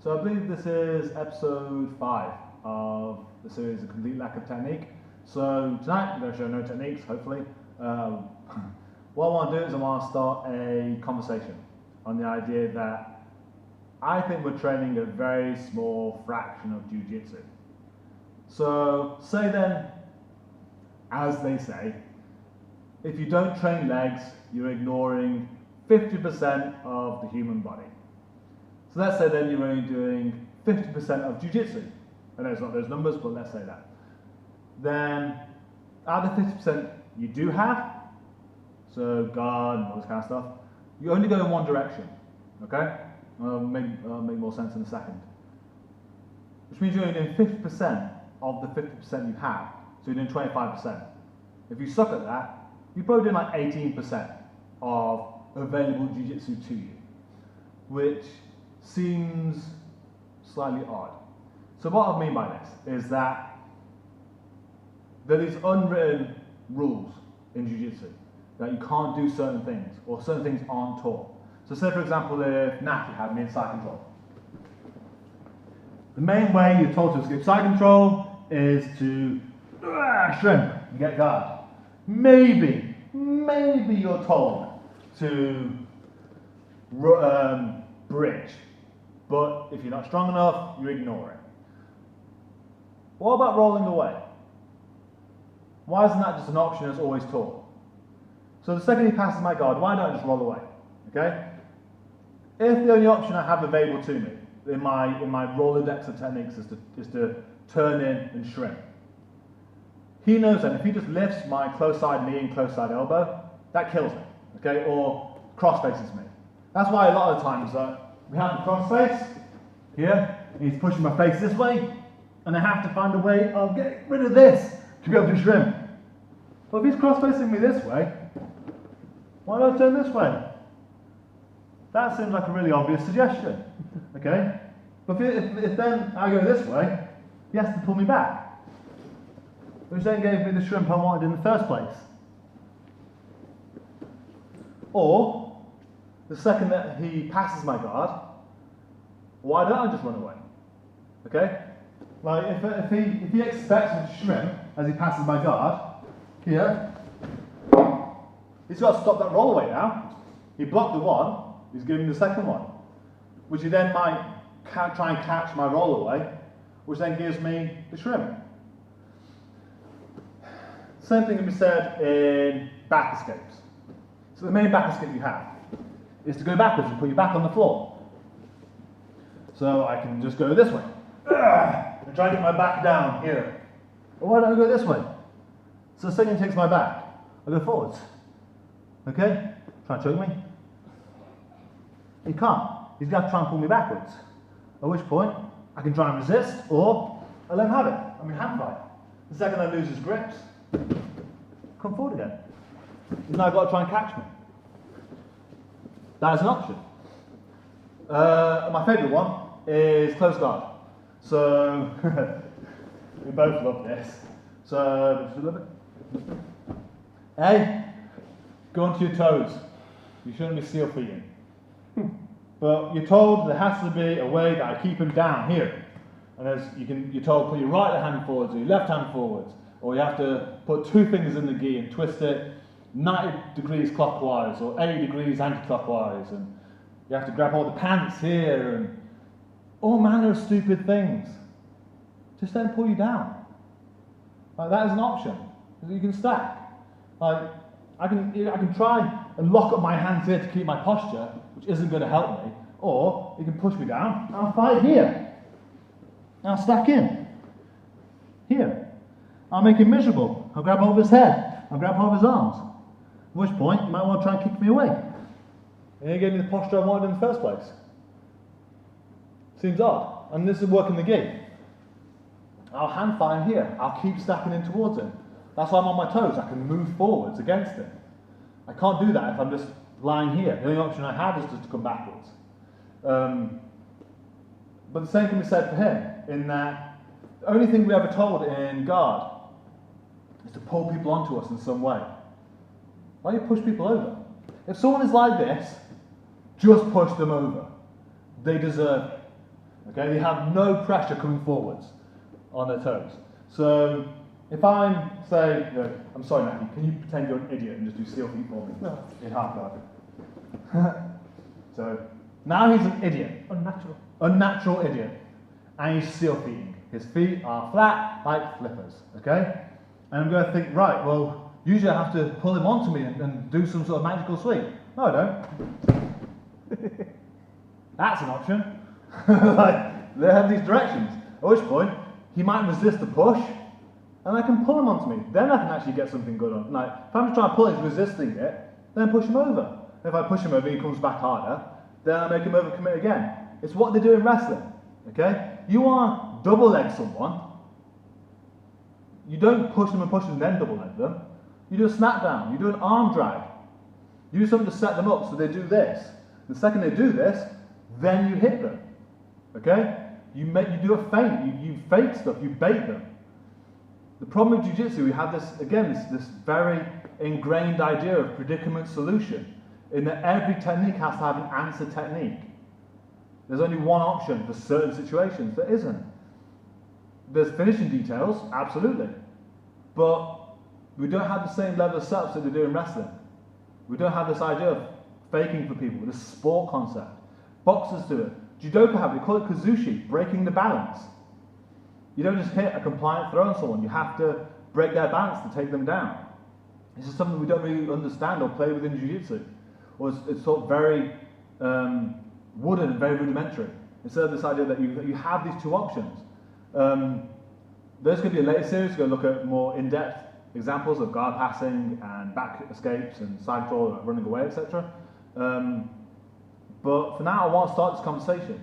So I believe this is episode 5 of the series, A Complete Lack of Technique. So tonight I'm going to show no techniques, hopefully. What I want to do is I want to start a conversation on the idea that I think we're training a very small fraction of Jiu-Jitsu. So say then, as they say, if you don't train legs, you're ignoring 50% of the human body. So let's say then you're only doing 50% of Jiu-Jitsu. I know it's not those numbers, but let's say that. Then out of the 50% you do have, so guard and all this kind of stuff, you only go in one direction, okay? I'll make more sense in a second. Which means you're only doing 50% of the 50% you have, so you're doing 25%. If you suck at that, you're probably doing like 18% of available Jiu-Jitsu to you, which seems slightly odd. So what I mean by this is that there are these unwritten rules in Jiu-Jitsu that you can't do certain things, or certain things aren't taught. So say for example if Naki had me in side control. The main way you're told to escape side control is to shrimp and get guard. Maybe you're told to bridge, but if you're not strong enough, you ignore it. What about rolling away? Why isn't that just an option that's always taught? So the second he passes my guard, why don't I just roll away? Okay? If the only option I have available to me in my Rolodex of techniques is to turn in and shrimp, he knows that if he just lifts my close side knee and close side elbow, that kills me, okay? Or cross faces me. That's why a lot of the times we have the cross face here, and he's pushing my face this way, and I have to find a way of getting rid of this to be able to shrimp. But if he's cross facing me this way, why don't I turn this way? That seems like a really obvious suggestion, okay? But if then I go this way, he has to pull me back, which then gave me the shrimp I wanted in the first place. Or, the second that he passes my guard, why don't I just run away? Okay? Like, if he expects me to shrimp as he passes my guard, here, he's got to stop that roll away now. He blocked the one, he's giving me the second one, which he then might try and catch my roll away, which then gives me the shrimp. Same thing can be said in back escapes. So the main back escape you have is to go backwards and put your back on the floor. So I can just go this way and try to get my back down here. Or why don't I go this way? So the second he takes my back, I go forwards. Okay? Try and choke me. He can't. He's got to try and pull me backwards. At which point, I can try and resist, or I let him have it. I'm in hand fight. The second I lose his grips, come forward again. He's now got to try and catch me. That is an option. My favourite one is close guard. So, we both love this. So, just a little bit. Hey, go onto your toes. You shouldn't be seal feeding. But you're told there has to be a way that I keep him down here. And you're told put your right hand forwards or your left hand forwards. Or you have to put 2 fingers in the gi and twist it 90 degrees clockwise or 80 degrees anti-clockwise. And you have to grab all the pants here and all manner of stupid things. Just then pull you down. Like, that is an option. You can stack. Like, I can try and lock up my hands here to keep my posture, which isn't going to help me. Or you can push me down and I'll fight here. And I'll stack in. Here. I'll make him miserable. I'll grab hold of his head. I'll grab hold of his arms. At which point, you might want to try and kick me away. And you gave me the posture I wanted in the first place. Seems odd. And this is working the gi. I'll hand fight him here. I'll keep stacking in towards him. That's why I'm on my toes. I can move forwards against him. I can't do that if I'm just lying here. The only option I have is just to come backwards. But the same can be said for him, in that the only thing we ever told in guard is to pull people onto us in some way. Why do you push people over? If someone is like this, just push them over. They deserve it. Okay, they have no pressure coming forwards on their toes. So if I'm, say, I'm sorry, Matthew, can you pretend you're an idiot and just do seal feet for me? No. In half guard. So now he's an idiot. Unnatural idiot. And he's seal feeting. His feet are flat like flippers, okay? And I'm going to think, right, well, usually I have to pull him onto me and do some sort of magical sweep. No, I don't. That's an option. Like, they have these directions. At which point, he might resist the push, and I can pull him onto me. Then I can actually get something good on. Like, if I'm just trying to pull him, he's resisting it, then push him over. If I push him over, he comes back harder, then I make him overcommit again. It's what they do in wrestling, okay? You want to double leg someone, you don't push them and then double leg them. You do a snap down, you do an arm drag. You do something to set them up so they do this. The second they do this, then you hit them, okay? You do a feint, you fake stuff, you bait them. The problem with Jiu-Jitsu, we have this, again, this very ingrained idea of predicament solution, in that every technique has to have an answer technique. There's only one option for certain situations. There isn't. There's finishing details, absolutely. But we don't have the same level of setups that they do in wrestling. We don't have this idea of faking for people, this sport concept. Boxers do it. Judoka have it, they call it kazushi, breaking the balance. You don't just hit a compliant throw on someone, you have to break their balance to take them down. This is something we don't really understand or play with in Jiu-Jitsu. Or it's sort of very wooden and very rudimentary. Instead of this idea that you have these two options. There's going to be a later series to go look at more in-depth examples of guard passing and back escapes and side control, running away, etc. But for now, I want to start this conversation.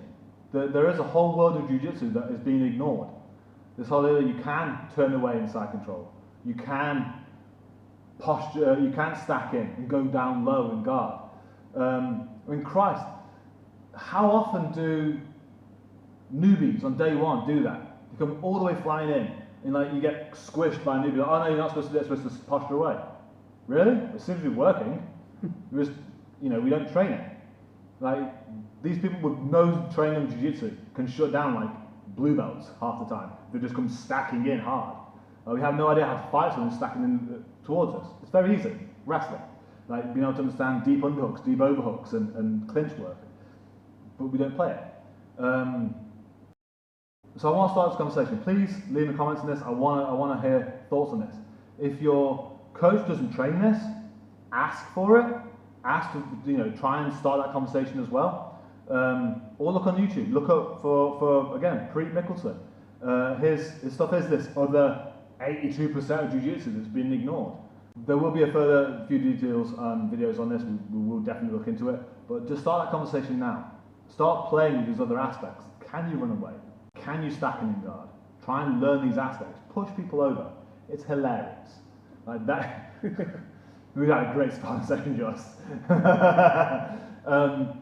There is a whole world of Jiu-Jitsu that is being ignored. This whole idea that you can turn away in side control. You can posture, you can stack in and go down low and guard. I mean, Christ, how often do newbies on day one do that? You come all the way flying in, and like you get squished by a newbie. Like, oh no, you're not supposed to do it, you're supposed to posture away. Really? It seems to be working. We just, we don't train it. Like, these people with no training in Jiu-Jitsu can shut down like blue belts half the time. They just come stacking in hard. We have no idea how to fight someone stacking in towards us. It's very easy. Wrestling. Like being able to understand deep underhooks, deep overhooks, and clinch work. But we don't play it. So I want to start this conversation. Please leave me comments on this. I want to hear thoughts on this. If your coach doesn't train this, ask for it. Ask to try and start that conversation as well. Or look on YouTube. Look up for again, Preet Mickelson. His stuff is this other 82% of Jiu-Jitsu that's been ignored. There will be a further few details videos on this. We will definitely look into it. But just start that conversation now. Start playing with these other aspects. Can you run away? Can you stack in guard? Try and learn these aspects. Push people over. It's hilarious. Like that. We had a great sparring session, Joss.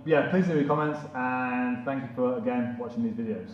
Yeah, please leave me comments, and thank you for again watching these videos.